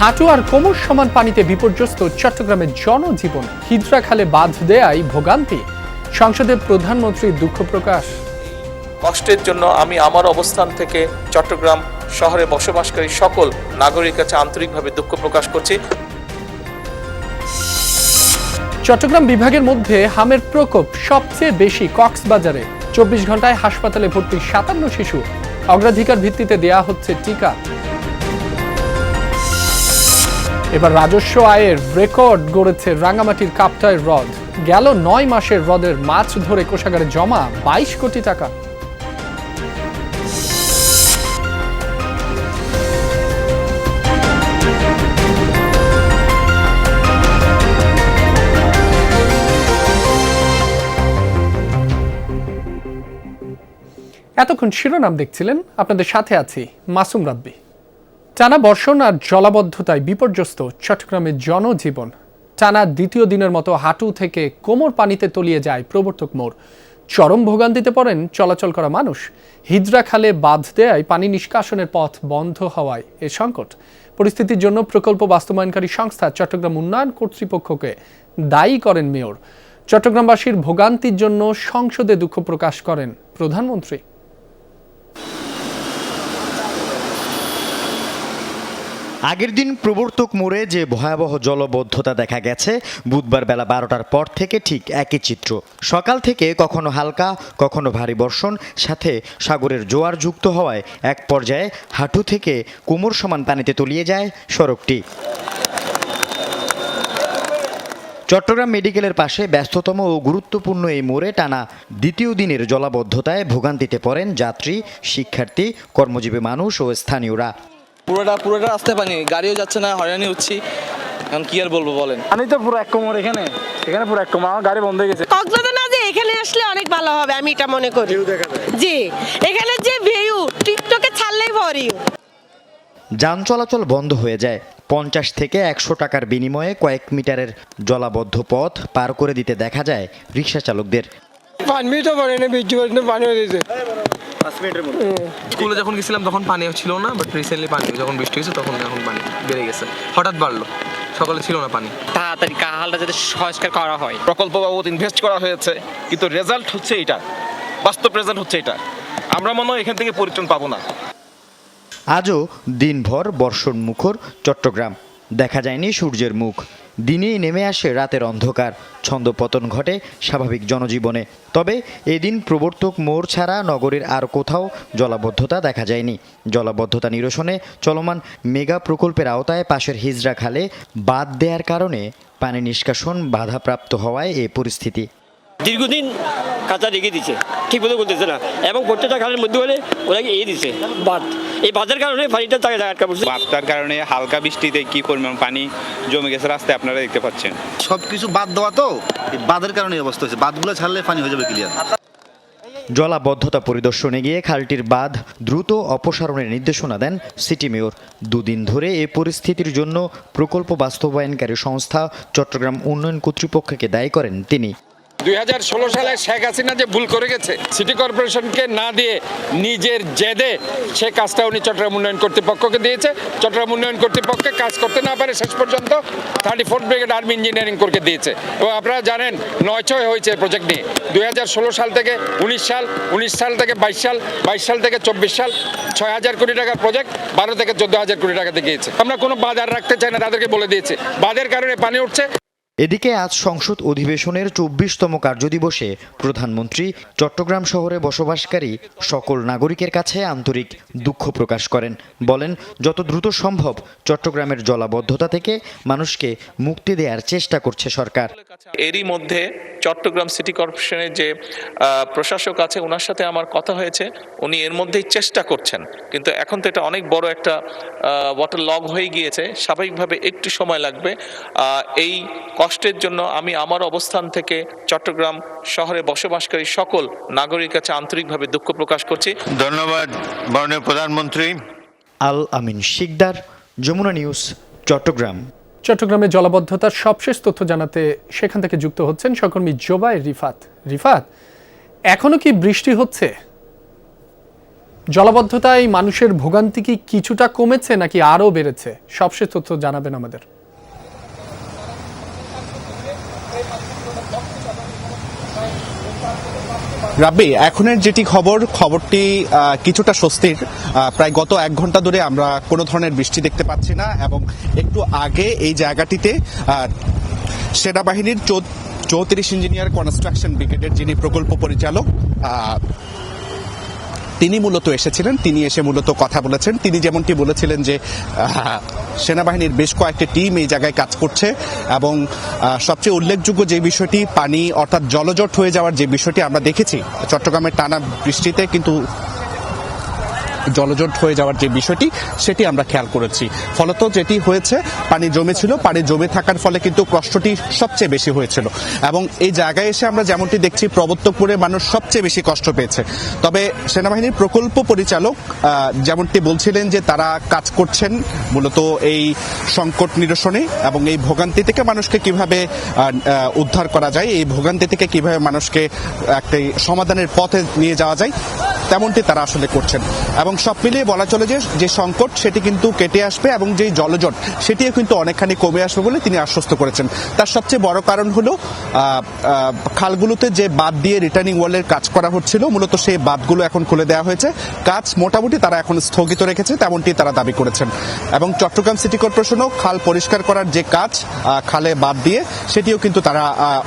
হাঁটু আর কোমর সমান পানিতে বিপর্যস্ত চট্টগ্রামের জনজীবন। হিজড়া খালে বাঁধ দেয়ায় ভোগান্তি। সংসদে প্রধানমন্ত্রীর দুঃখ প্রকাশ। কষ্টের জন্য আমি আমার অবস্থান থেকে চট্টগ্রাম শহরে বসবাসকারী সকল নাগরিকের কাছে আন্তরিকভাবে দুঃখ প্রকাশ করছি। চট্টগ্রাম বিভাগের মধ্যে হামের প্রকোপ সবচেয়ে বেশি কক্সবাজারে। 24 ঘন্টায় হাসপাতালে ভর্তি 57 শিশু। অগ্রাধিকার ভিত্তিতে দেয়া হচ্ছে টিকা। এবার রাজস্ব আয়ের রেকর্ড গড়েছে রাঙ্গামাটির কাপ্তাই হ্রদ। গেল 9 মাসের হ্রদের মাছ ধরে কোষাগারে জমা 22 কোটি টাকা। এতক্ষণ শিরোনাম দেখছিলেন, আপনাদের সাথে আছি মাসুম রাব্বি। টানা বর্ষণ আর জলাবদ্ধতায় বিপর্যস্ত চট্টগ্রামের জনজীবন। টানা দ্বিতীয় দিনের মতো হাঁটু থেকে কোমর পানিতে তলিয়ে যায় প্রবর্তক মোড়। চরম ভোগান্তিতে পড়েন চলাচল করা মানুষ। হিজড়া খালে বাঁধ দেয়ায় পানি নিষ্কাশনের পথ বন্ধ হওয়ায় এ সংকট। পরিস্থিতির জন্য প্রকল্প বাস্তবায়নকারী সংস্থা চট্টগ্রাম উন্নয়ন কর্তৃপক্ষকে দায়ী করেন মেয়র। চট্টগ্রামবাসীর ভোগান্তির জন্য সংসদে দুঃখ প্রকাশ করেন প্রধানমন্ত্রী। আগের দিন প্রবর্তক মোড়ে যে ভয়াবহ জলবদ্ধতা দেখা গেছে, বুধবার বেলা 12টার পর থেকে ঠিক একই চিত্র। সকাল থেকে কখনো হালকা কখনো ভারী বর্ষণ, সাথে সাগরের জোয়ার যুক্ত হওয়ায় এক পর্যায়ে হাঁটু থেকে কোমর সমান পানিতে তলিয়ে যায় সড়কটি। চট্টগ্রাম মেডিকেলের পাশে ব্যস্ততম ও গুরুত্বপূর্ণ এই মোড়ে টানা দ্বিতীয় দিনের জলাবদ্ধতায় ভোগান্তিতে পড়েন যাত্রী, শিক্ষার্থী, কর্মজীবী মানুষ ও স্থানীয়রা। পুরোটা রাস্তায় পানি, গাড়িও যাচ্ছে না, হয়রানি হচ্ছি। এখন কি আর বলবো বলেন, পানি তো পুরো এক কোমর। এখানে পুরো এক কোমর, আমার গাড়ি বন্ধ হয়ে গেছে। কক্সবাজার না যে এখানে আসলে অনেক ভালো হবে, আমি এটা মনে করি। জি, এখানে যে ভিউ টিকটকে ছাড়লেই ভরিও। যান চলাচল বন্ধ হয়ে যায়। 50 থেকে 100 টাকার বিনিময়ে কয়েক মিটারের জলাবদ্ধ পথ পার করে দিতে দেখা যায় রিক্সা চালকদের। 5 মিনিটও পরে না, পানি হয়ে গেছে। স্কুলে যখন গেছিলাম তখন পানি ছিল না, বাট রিসেন্টলি পানি যখন বৃষ্টি হয়েছে তখন এখন পানি বেড়ে গেছে, হঠাৎ বাড়লো। সকালে ছিল না পানি। তাড়াতাড়ি কাহালটা যাতে সংস্কার করা হয়। প্রকল্প বাবদ ইনভেস্ট করা হয়েছে, কিন্তু রেজাল্ট হচ্ছে এটা, বাস্তব রেজাল্ট হচ্ছে এটা। আমরা মনে হয় এখান থেকে পরিত্রাণ পাবো না। আজও দিনভর বর্ষণ মুখর চট্টগ্রাম। দেখা যায়নি সূর্যের মুখ। দিনেই নেমে আসে রাতের অন্ধকার। ছন্দপতন ঘটে স্বাভাবিক জনজীবনে। তবে এদিন প্রবর্তক মোড় ছাড়া নগরীর আর কোথাও জলাবদ্ধতা দেখা যায়নি। জলাবদ্ধতা নিরসনে চলমান মেগা প্রকল্পের আওতায় পাশের হিজড়া খালে বাঁধ দেওয়ার কারণে পানি নিষ্কাশন বাধাপ্রাপ্ত হওয়ায় এ পরিস্থিতি। দীর্ঘদিন কাঁচা রেখে দিচ্ছে, ঠিক মতো করতেছে না, এবং প্রত্যেকটা খালের মধ্যে হলে ওনাকে দিচ্ছে বাঁধ। এই বাঁধের কারণে পানিটা তাকে আটকা পড়ছে। বাঁধটার কারণে হালকা বৃষ্টিতে কি পরিমাণ পানি জমে গেছে রাস্তায় আপনারা দেখতে পাচ্ছেন। সবকিছু বাদ দেওয়া, তো বাঁধের কারণে অবস্থা হয়েছে। বাঁধগুলো ছাড়লে পানি হয়ে যাবে ক্লিয়ার। জলাবদ্ধতা পরিদর্শনে গিয়ে খালটির বাঁধ দ্রুত অপসারণের নির্দেশনা দেন সিটি মেয়র। 2 দিন ধরে এই পরিস্থিতির জন্য প্রকল্প বাস্তবায়নকারী সংস্থা চট্টগ্রাম উন্নয়ন কর্তৃপক্ষকে দায়ী করেন তিনি। 2016 সালে শেখ হাসিনা যে ভুল করে গেছে, সিটি কর্পোরেশনকে না দিয়ে নিজের জেদে সে কাজটা উনি চট্টগ্রাম উন্নয়ন কর্তৃপক্ষকে দিয়েছে। চট্টগ্রাম উন্নয়ন কর্তৃপক্ষে কাজ করতে না পারে শেষ পর্যন্ত 34th ব্রিগেড আর্মি ইঞ্জিনিয়ারিং করকে দিয়েছে। এবং আপনারা জানেন 9-6 হয়েছে প্রজেক্ট নিয়ে। 2016 সাল থেকে 19 সাল, 19 সাল থেকে 22 সাল, 22 সাল থেকে 24 সাল, 6,000 কোটি টাকার প্রজেক্ট 12 থেকে 14,000 কোটি টাকাতে গিয়েছে। আমরা কোনো বাধা রাখতে চাই না, তাদেরকে বলে দিয়েছে বাঁধের কারণে পানি উঠছে। এদিকে আজ সংসদ অধিবেশনের 24তম কার্যদিবসে প্রধানমন্ত্রী চট্টগ্রাম শহরে বসবাসকারী সকল নাগরিকের কাছে আন্তরিক দুঃখ প্রকাশ করেন। বলেন, যত দ্রুত সম্ভব চট্টগ্রামের জলাবদ্ধতা থেকে মানুষকে মুক্তি দেওয়ার চেষ্টা করছে সরকার। এরই মধ্যে চট্টগ্রাম সিটি কর্পোরেশনের যে প্রশাসক আছে, ওনার সাথে আমার কথা হয়েছে। উনি এর মধ্যেই চেষ্টা করছেন, কিন্তু এখন তো এটা অনেক বড় একটা ওয়াটার লগ হয়ে গিয়েছে, স্বাভাবিকভাবে একটু সময় লাগবে। এই কষ্টের জন্য আমি আমার অবস্থান থেকে চট্টগ্রাম শহরে বসবাসকারী সকল নাগরিকের কাছে আন্তরিকভাবে দুঃখ প্রকাশ করছি। ধন্যবাদ মাননীয় প্রধানমন্ত্রী। আল আমিন শিকদার, যমুনা নিউজ, চট্টগ্রাম। চট্টগ্রামে জলাবদ্ধতার সবশেষ তথ্য জানাতে সেখান থেকে যুক্ত হচ্ছেন সহকর্মী জোবায়ের রিফাত। রিফাত, এখনো কি বৃষ্টি হচ্ছে? জলাবদ্ধতায় মানুষের ভোগান্তি কি কিছুটা কমেছে নাকি আরও বেড়েছে? সবশেষ তথ্য জানাবেন আমাদের। রাব্বি, এখনের যেটি খবরটি কিছুটা স্বস্তির। প্রায় গত 1 ঘন্টা ধরে আমরা কোনো ধরনের বৃষ্টি দেখতে পাচ্ছি না, এবং একটু আগে এই জায়গাটিতে সেনাবাহিনীর 34 ইঞ্জিনিয়ার কনস্ট্রাকশন ব্রিগেডের যিনি প্রকল্প পরিচালক তিনি মূলত এসেছিলেন। তিনি এসে মূলত কথা বলেছেন। তিনি যেমনটি বলেছিলেন যে সেনাবাহিনীর বেশ কয়েকটি টিম এই জায়গায় কাজ করছে, এবং সবচেয়ে উল্লেখযোগ্য যে বিষয়টি পানি অর্থাৎ জলজট হয়ে যাওয়ার যে বিষয়টি আমরা দেখেছি চট্টগ্রামের টানা বৃষ্টিতে, কিন্তু জলজট হয়ে যাওয়ার যে বিষয়টি সেটি আমরা খেয়াল করেছি। ফলত যেটি হয়েছে, পানি জমেছিল, পানি জমে থাকার ফলে কিন্তু কষ্টটি সবচেয়ে বেশি হয়েছিল, এবং এই জায়গায় এসে আমরা যেমনটি দেখছি প্রবর্তকপুরে মানুষ সবচেয়ে বেশি কষ্ট পেয়েছে। তবে সেনাবাহিনীর প্রকল্প পরিচালক যেমনটি বলছিলেন যে তারা কাজ করছেন মূলত এই সংকট নিরসনে, এবং এই ভোগান্তি থেকে মানুষকে কিভাবে উদ্ধার করা যায়, এই ভোগান্তি থেকে কিভাবে মানুষকে একটি সমাধানের পথে নিয়ে যাওয়া যায় তেমনটি তারা আসলে করছেন। এবং সব মিলিয়ে বলা চলে যে সংকট সেটি কিন্তু কেটে আসবে, এবং যেই জলজট সেটিও কিন্তু অনেকখানি কমে আসবে বলে তিনি আশ্বস্ত করেছেন। তার সবচেয়ে বড় কারণ হলো খালগুলোতে যে বাঁধ দিয়ে রিটার্নিং ওয়ালের কাজ করা হচ্ছিল, মূলত সেই বাঁধগুলো এখন খুলে দেওয়া হয়েছে। কাজ মোটামুটি তারা এখন স্থগিত রেখেছে, তেমনটি তারা দাবি করেছেন। এবং চট্টগ্রাম সিটি কর্পোরেশনও খাল পরিষ্কার করার যে কাজ খালে বাঁধ দিয়ে সেটিও কিন্তু তারা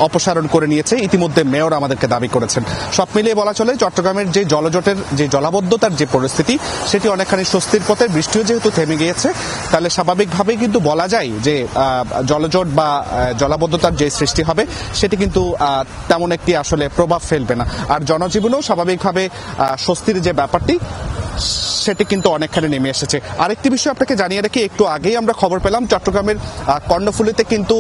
অপসারণ করে নিয়েছে, ইতিমধ্যে মেয়র আমাদেরকে দাবি করেছেন। সব মিলিয়ে বলা চলে চট্টগ্রামের যে জলজটের যে জলাবদ্ধতার যে পরিস্থিতি সেটি অনেকখানি স্বস্তির পথে। বৃষ্টিও যেহেতু থেমে গিয়েছে, তাহলে স্বাভাবিকভাবেই কিন্তু বলা যায় যে জলজট বা জলাবদ্ধতার যে সৃষ্টি হবে সেটি কিন্তু তেমন একটি আসলে প্রভাব ফেলবে না। আর জনজীবনেও স্বাভাবিকভাবে স্বস্তির যে ব্যাপারটি সেটি কিন্তু অনেকখানি নেমে এসেছে। আরেকটি বিষয় আপনাকে জানিয়ে রাখি, একটু আগেই আমরা খবর পেলাম চট্টগ্রামের কর্ণফুলীতে কিন্তু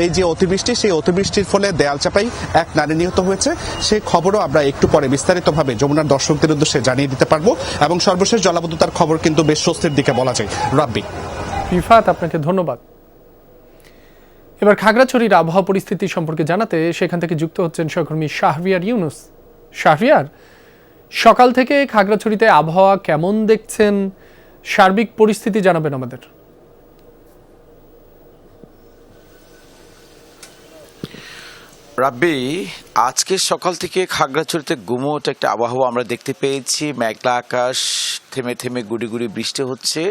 এই যে অতিবৃষ্টি, সেই অতিবৃষ্টির ফলে দেয়াল চাপাই এক নারী নিহত হয়েছে। সেই খবরও আমরা একটু পরে বিস্তারিতভাবে যমুনার দর্শকদের উদ্দেশ্যে জানিয়ে দিতে পারবো। এবং সর্বশেষ জলাবদ্ধতার খবর কিন্তু বেশ স্বস্তির দিকে বলা যায়। রাব্বি। রিফাত, আপনাকে ধন্যবাদ। এবার খাগড়াছড়ির আবহাওয়া পরিস্থিতি সম্পর্কে জানাতে সেখান থেকে যুক্ত হচ্ছেন সহকর্মী শাহরিয়ার ইউনুস। শাহরিয়ার, সকাল থেকে খাগড়াছড়িতে আবহাওয়া কেমন দেখছেন, সার্বিক পরিস্থিতি জানাবেন আমাদের। রাব্বি, আজকে সকাল থেকে খাগড়াছড়িতে গুমোট একটা আবহাওয়া আমরা দেখতে পেয়েছি। মেঘলা আকাশ, থেমে থেমে গুড়ি গুড়ি বৃষ্টি হচ্ছে।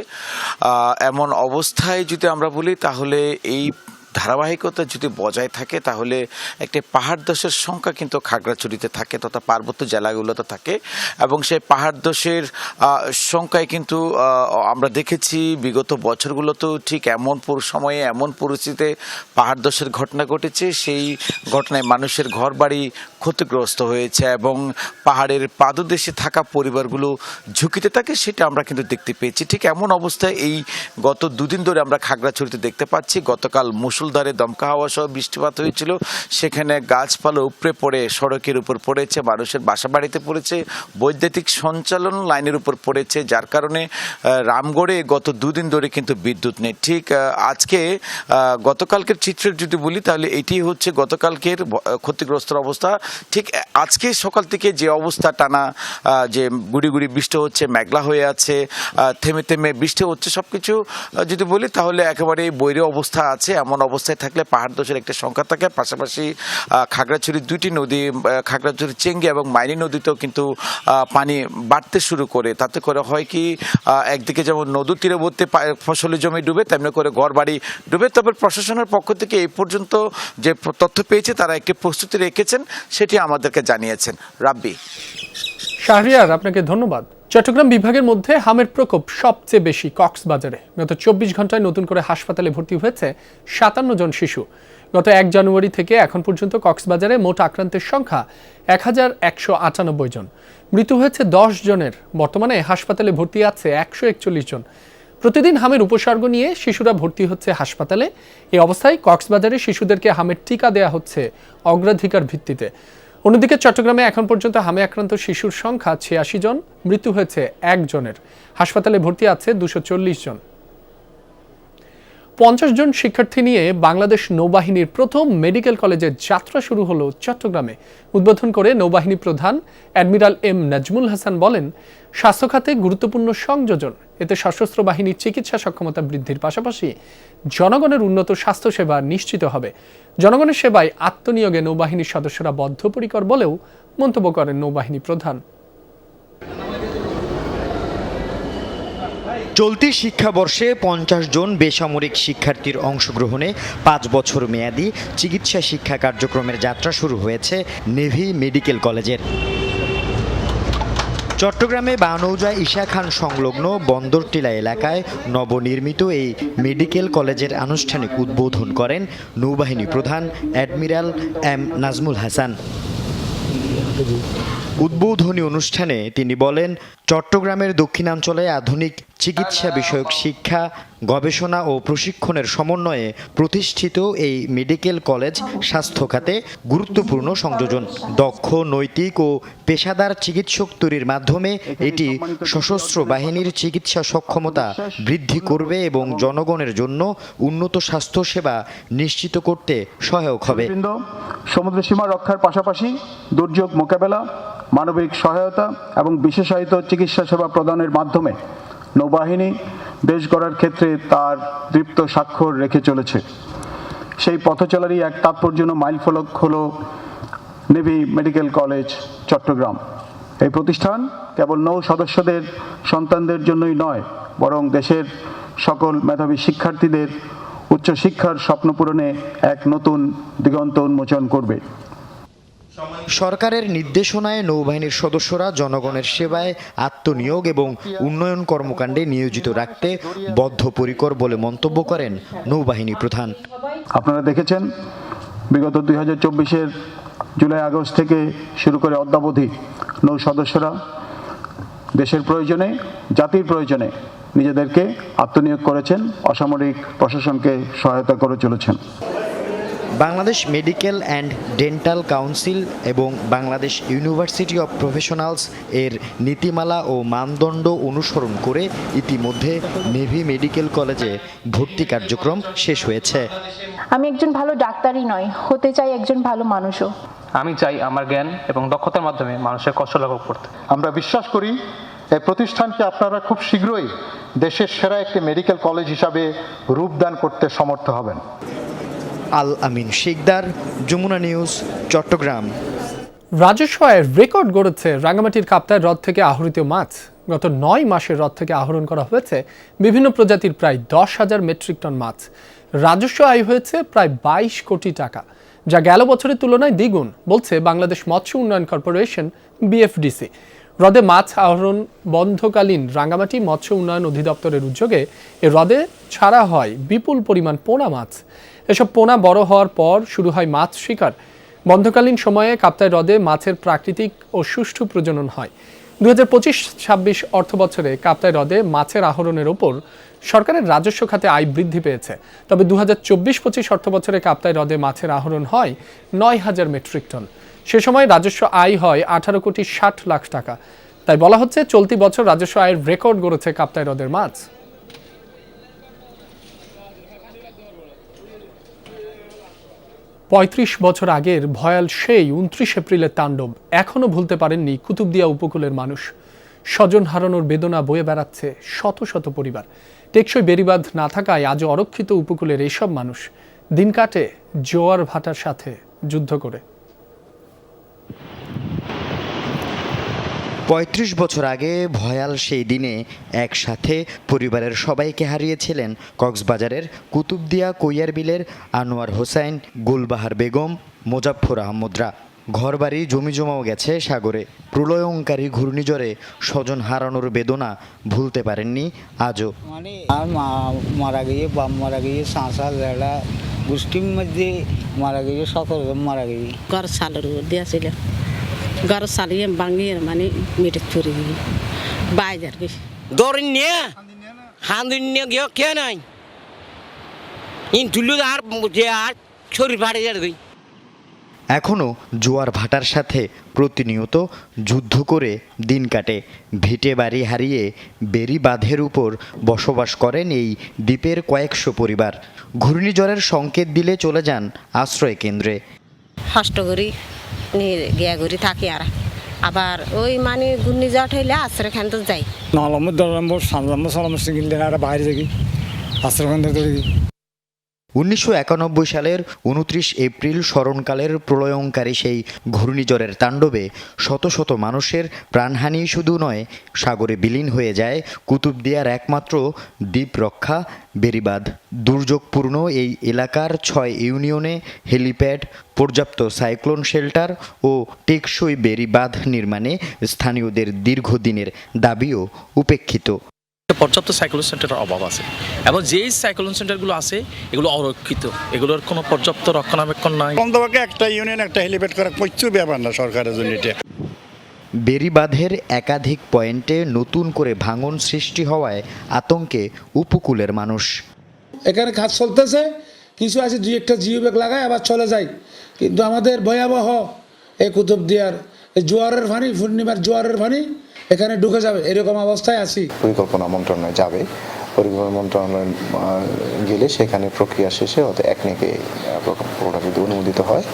এমন অবস্থায় যদি আমরা বলি তাহলে এই ধারাবাহিকতা যদি বজায় থাকে তাহলে একটা পাহাড় ধসের সংখ্যা কিন্তু খাগড়াছড়িতে থাকে তথা পার্বত্য জেলাগুলোতে থাকে, এবং সেই পাহাড় ধসের সংখ্যায় কিন্তু আমরা দেখেছি বিগত বছরগুলোতেও ঠিক এমন সময়ে এমন পরিস্থিতিতে পাহাড় ধসের ঘটনা ঘটেছে। সেই ঘটনায় মানুষের ঘরবাড়ি ক্ষতিগ্রস্ত হয়েছে এবং পাহাড়ের পাদদেশে থাকা পরিবারগুলো ঝুঁকিতে থাকে, সেটা আমরা কিন্তু দেখতে পেয়েছি। ঠিক এমন অবস্থায় এই গত দুদিন ধরে আমরা খাগড়াছড়িতে দেখতে পাচ্ছি। গতকাল মুষলধারে দমকা হাওয়া সহ বৃষ্টিপাত হয়েছিল, সেখানে গাছপালা উপড়ে পড়ে সড়কের উপর পড়েছে, মানুষের বাসা বাড়িতে পড়েছে, বৈদ্যুতিক সঞ্চালন লাইনের উপর পড়েছে, যার কারণে রামগড়ে গত দুদিন ধরে কিন্তু বিদ্যুৎ নেই। ঠিক আজকে গতকালকের চিত্রের যদি বলি তাহলে এটি হচ্ছে গতকালকের ক্ষতিগ্রস্ত অবস্থা। ঠিক আজকে সকাল থেকে যে অবস্থা, টানা যে গুড়ি গুড়ি বৃষ্টি হচ্ছে, মেঘলা হয়ে আছে, থেমে থেমে বৃষ্টি হচ্ছে, সবকিছু যদি বলি তাহলে একেবারে বৈরী অবস্থা আছে। এমন অবস্থায় থাকলে পাহাড় ধসের একটা সংখ্যা থাকে। পাশাপাশি খাগড়াছড়ির দুইটি নদী, খাগড়াছড়ির চেঙ্গি এবং মাইনি নদীতেও কিন্তু পানি বাড়তে শুরু করে। তাতে করে হয় কি, একদিকে যেমন নদী তীরবর্তী ফসলি জমি ডুবে, তেমনি করে ঘর বাড়ি ডুবে। তবে প্রশাসনের পক্ষ থেকে এই পর্যন্ত যে তথ্য পেয়েছে তারা একটি প্রস্তুতি রেখেছেন, সেটি আমাদেরকে জানিয়েছেন। রাব্বি। শাহরিয়ার, আপনাকে ধন্যবাদ। চট্টগ্রাম বিভাগের মধ্যে হামের প্রকোপ সবচেয়ে বেশি কক্সবাজারে। গত 24 ঘন্টায় নতুন করে হাসপাতালে ভর্তি হয়েছে 57 জন শিশু। গত 1 জানুয়ারি থেকে এখন পর্যন্ত কক্সবাজারে মোট আক্রান্তের সংখ্যা 1198 জন। মৃত্যু হয়েছে 10 জনের। বর্তমানে হাসপাতালে ভর্তি আছে 141 জন। প্রতিদিন হামের উপসর্গ নিয়ে শিশুরা ভর্তি হচ্ছে হাসপাতালে। এই অবস্থায় কক্সবাজারে শিশুদেরকে হামের টিকা দেওয়া হচ্ছে অগ্রাধিকার ভিত্তিতে। অন্যদিকে চট্টগ্রামে এখন পর্যন্ত হামে আক্রান্ত শিশুর সংখ্যা 86 জন, মৃত্যু হয়েছে 1 জনের। হাসপাতালে ভর্তি আছে 240 জন। 50 জন শিক্ষার্থী নিয়ে বাংলাদেশ নৌবাহিনীর প্রথম মেডিকেল কলেজের যাত্রা শুরু হলো চট্টগ্রামে। উদ্বোধন করে নৌবাহিনী প্রধান অ্যাডমিরাল এম নাজমুল হাসান বলেন, স্বাস্থ্য খাতে গুরুত্বপূর্ণ সংযোজন। এতে সশস্ত্র বাহিনীর চিকিৎসা সক্ষমতা বৃদ্ধির পাশাপাশি জনগণের উন্নত স্বাস্থ্যসেবা নিশ্চিত হবে। জনগণের সেবায় আত্মনিয়োগে নৌবাহিনীর সদস্যরা বদ্ধপরিকর বলেও মন্তব্য করেন নৌবাহিনী প্রধান। চলতি শিক্ষাবর্ষে 50 জন বেসামরিক শিক্ষার্থীর অংশগ্রহণে 5 বছর মেয়াদী চিকিৎসা শিক্ষা কার্যক্রমের যাত্রা শুরু হয়েছে নেভি মেডিকেল কলেজের। চট্টগ্রামে বানৌজা ঈশা খান সংলগ্ন বন্দরটিলা এলাকায় নবনির্মিত এই মেডিকেল কলেজের আনুষ্ঠানিক উদ্বোধন করেন নৌবাহিনী প্রধান অ্যাডমিরাল এম নাজমুল হাসান। উদ্বোধনী অনুষ্ঠানে তিনি বলেন, চট্টগ্রামের দক্ষিণাঞ্চলে আধুনিক চিকিৎসা বিষয়ক শিক্ষা, গবেষণা ও প্রশিক্ষণের সমন্বয়ে প্রতিষ্ঠিত এই মেডিকেল কলেজ স্বাস্থ্য খাতে গুরুত্বপূর্ণ সংযোজন। দক্ষ, নৈতিক ও পেশাদার চিকিৎসক তৈরির মাধ্যমে এটি সশস্ত্র বাহিনীর চিকিৎসা সক্ষমতা বৃদ্ধি করবে এবং জনগণের জন্য উন্নত স্বাস্থ্যসেবা নিশ্চিত করতে সহায়ক হবে। সমুদ্র সীমা রক্ষার পাশাপাশি দুর্যোগ মোকাবেলা, মানবিক সহায়তা এবং বিশেষায়িত চিকিৎসা সেবা প্রদানের মাধ্যমে নৌবাহিনী দেশ গড়ার ক্ষেত্রে তার দৃপ্ত স্বাক্ষর রেখে চলেছে। সেই পথচলারই এক তাৎপর্যপূর্ণ মাইলফলক হল নেভি মেডিকেল কলেজ চট্টগ্রাম। এই প্রতিষ্ঠান কেবল নৌ সদস্যদের সন্তানদের জন্যই নয়, বরং দেশের সকল মেধাবী শিক্ষার্থীদের উচ্চশিক্ষার স্বপ্ন পূরণে এক নতুন দিগন্ত উন্মোচন করবে। সরকারের নির্দেশনায় নৌবাহিনীর সদস্যরা জনগণের সেবায় আত্মনিয়োগ এবং উন্নয়ন কর্মকাণ্ডে নিয়োজিত রাখতে বদ্ধপরিকর বলে মন্তব্য করেন নৌবাহিনী প্রধান। আপনারা দেখেছেন বিগত 2024-এর জুলাই আগস্ট থেকে শুরু করে অদ্যাবধি নৌ সদস্যরা দেশের প্রয়োজনে, জাতির প্রয়োজনে নিজেদেরকে আত্মনিয়োগ করেছেন, অসামরিক প্রশাসনকে সহায়তা করে চলেছেন। Bangladesh medical and dental council এবং বাংলাদেশ ইউনিভার্সিটি অব প্রফেশনালস এর নীতিমালা ও মানদণ্ড অনুসরণ করে ইতিমধ্যে নেভি মেডিকেল কলেজে ভর্তি কার্যক্রম শেষ হয়েছে। আমি একজন ভালো ডাক্তারই নয়, হতে চাই একজন ভালো মানুষও। আমি চাই আমার জ্ঞান এবং দক্ষতার মাধ্যমে মানুষের কষ্ট লাঘব করতে। আমরা বিশ্বাস করি এই প্রতিষ্ঠানকে আপনারা খুব শীঘ্রই দেশের সেরা একটি মেডিকেল কলেজ হিসাবে রূপদান করতে সমর্থ হবেন। আল আমিন শিকদার, যমুনা নিউজ, চট্টগ্রাম। রাজস্ব আয়ের রেকর্ড গড়েছে রাঙ্গামাটির কাপ্তাই হ্রদ থেকে আহরিত মাছ। গত 9 মাসে হ্রদ থেকে আহরণ করা হয়েছে বিভিন্ন প্রজাতির প্রায় 10,000 মেট্রিক টন মাছ। রাজস্ব আয় হয়েছে প্রায় 22 কোটি টাকা, যা গেল বছরের তুলনায় দ্বিগুণ, বলছে বাংলাদেশ মৎস্য উন্নয়ন কর্পোরেশন BFDC। হ্রদে মাছ আহরণ বন্ধকালীন রাঙ্গামাটি মৎস্য উন্নয়ন অধিদপ্তরের উদ্যোগে এ হ্রদে ছাড়া হয় বিপুল পরিমাণ পোনা মাছ। এসব পোনা বড় হওয়ার পর শুরু হয় মাছ শিকার। বন্ধকালীন সময়ে কাপ্তাই হ্রদে মাছের প্রাকৃতিক ও সুষ্ঠু প্রজনন হয়। 2025-26 অর্থ বছরে কাপ্তাই হ্রদে মাছের আহরণের ওপর সরকারের রাজস্ব খাতে আয় বৃদ্ধি পেয়েছে। তবে 2024-25 অর্থ বছরে কাপ্তাই হ্রদে মাছের আহরণ হয় 9,000 মেট্রিক টন। সে সময় রাজস্ব আয় হয় 18 কোটি 60 লাখ টাকা। তাই বলা হচ্ছে চলতি বছর রাজস্ব আয়ের রেকর্ড গড়েছে কাপ্তাই হ্রদের মাছ। 35 বছর আগের ভয়াল সেই 29 এপ্রিলের তাণ্ডব এখনো ভুলতে পারেননি কুতুবদিয়া উপকূলের মানুষ। স্বজন হারানোর বেদনা বয়ে বেড়াচ্ছে শত শত পরিবার। টেকসই বেড়িবাঁধ না থাকায় আজও অরক্ষিত উপকূলের এইসব মানুষ দিন কাটে জোয়ার ভাটার সাথে যুদ্ধ করে। 35 বছর আগে ভয়াল সেই দিনে একসাথে পরিবারের সবাইকে হারিয়েছিলেন কক্সবাজারের কুতুবদিয়া কৈয়ারবিলের আনোয়ার হোসেন, গুলবাহার বেগম, মোজাফফর আহমদরা। ঘরবাড়ি জমিজমাও গেছে সাগরে। প্রলয়ঙ্কারী ঘূর্ণিঝড়ে স্বজন হারানোর বেদনা ভুলতে পারেননি আজও। মারা গিয়ে বাপ মারা গিয়ে সাঁসা লেড়া গোষ্ঠীর মধ্যে মারা গিয়ে 17 জন মারা গিয়ে। ঘর সালের দিয়েছিল, ঘর সালিয়ে ভাঙিয়ে মানে মেটে চুরি গিয়ে বাইজার গিয়ে দৌড়িন নিয়ে হান্দুন নিয়ে গিয়ে কে নাই ইন তুলু আর যে আর শরীর ফাটে যার এখনও জোয়ার ভাটার সাথে প্রতিনিয়ত যুদ্ধ করে দিন কাটে। ভিটে বাড়ি হারিয়ে বেরি বাঁধের উপর বসবাস করেন এই দ্বীপের কয়েকশো পরিবার। ঘূর্ণিঝড়ের সংকেত দিলে চলে যান আশ্রয় কেন্দ্রে। কষ্ট করি গিয়া ঘুরি থাকি আর আবার ওই মানে ঘূর্ণিঝড় হইলে আশ্রয় কেন্দ্র যাই। নলম্বর দলম্বর সামলাম্বর সালাম্বর সিঙ্গিল আর বাইরে থাকি আশ্রয় কেন্দ্র ধরি। 1991 সালের 29 এপ্রিল স্মরণকালের প্রলয়ঙ্কারী সেই ঘূর্ণিঝড়ের তাণ্ডবে শত শত মানুষের প্রাণহানি শুধু নয়, সাগরে বিলীন হয়ে যায় কুতুবদিয়ার একমাত্র দ্বীপ রক্ষা বেড়িবাঁধ। দুর্যোগপূর্ণ এই এলাকার 6 ইউনিয়নে হেলিপ্যাড, পর্যাপ্ত সাইক্লোন শেল্টার ও টেকসই বেড়িবাঁধ নির্মাণে স্থানীয়দের দীর্ঘদিনের দাবিও উপেক্ষিত। পর্যাপ্ত সাইক্লোন সেন্টারের অভাব আছে এবং যেই সাইক্লোন সেন্টারগুলো আছে এগুলো অরক্ষিত, এগুলোর কোনো পর্যাপ্ত রক্ষণাবেক্ষণ নাই। অন্তপক্ষে একটা ইউনিয়ন একটা হেলিপ্যাড করা প্রচুর ব্যাপার না সরকারের জন্য। এটা বেড়িবাঁধের একাধিক পয়েন্টে নতুন করে ভাঙন সৃষ্টি হওয়ায় আতঙ্কে উপকূলের মানুষ। এখানে কাজ চলতেছে, কিছু আছে দুই একটা জিও ব্যাগ লাগায় আবার চলে যায়, কিন্তু আমাদের ভয়াবহ এই কুতুবদিয়ার জোয়ারের পানি, পূর্ণিমার জোয়ারের পানি এখানে ঢুকে যাবে এরকম অবস্থায় আছি। পরিকল্পনা মন্ত্রণালয়ে যাবে, পরিকল্পনা মন্ত্রণালয়ে গেলে সেখানে প্রক্রিয়া শেষে হয়তো একনেকে ওটা যদি অনুমোদিত হয়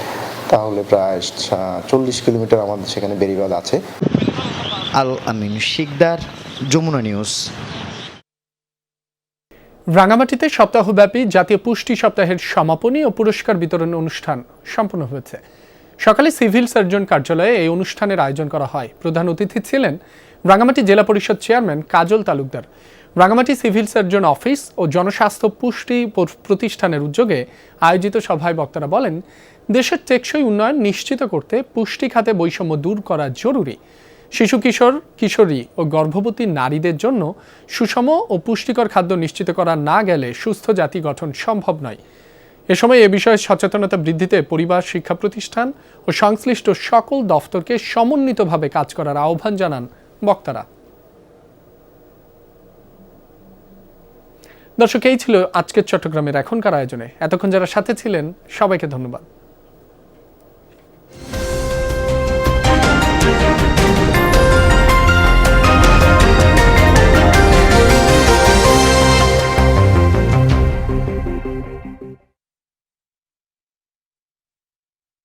তাহলে প্রায় 40 কিলোমিটার আমাদের সেখানে বেড়িবাঁধ আছে। আল আমিন শিকদার, যমুনা নিউজ। রাঙামাটিতে সপ্তাহব্যাপী জাতীয় পুষ্টি সপ্তাহের সমাপনী ও পুরস্কার বিতরণ অনুষ্ঠান সম্পন্ন হয়েছে। সকালে সিভিল সার্জন কার্যালয়ে এই অনুষ্ঠানের আয়োজন করা হয়। প্রধান অতিথি ছিলেন রাঙামাটি জেলা পরিষদ chairman Kajal Talukdar. Rangamati civil surgeon office ও জনস্বাস্থ্য পুষ্টি প্রতিষ্ঠানের উদ্যোগে আয়োজিত সভায় বক্তারা বলেন, দেশের টেকসই উন্নয়ন নিশ্চিত করতে পুষ্টি খাতে বৈষম্য দূর করা জরুরি। শিশু কিশোর, কিশোরী ও গর্ভবতী নারীদের জন্য সুষম ও পুষ্টিকর খাদ্য নিশ্চিত করা না গেলে সুস্থ জাতি গঠন সম্ভব নয়। এ সময় এ বিষয়ে সচেতনতা বৃদ্ধিতে পরিবার, শিক্ষা প্রতিষ্ঠান ও সংশ্লিষ্ট সকল দফতরকে সমন্বিতভাবে কাজ করার আহ্বান জানান বক্তারা। দর্শক, এই ছিল আজকের চট্টগ্রামের এখনকার আয়োজনে। এতক্ষণ যারা সাথে ছিলেন সবাইকে ধন্যবাদ।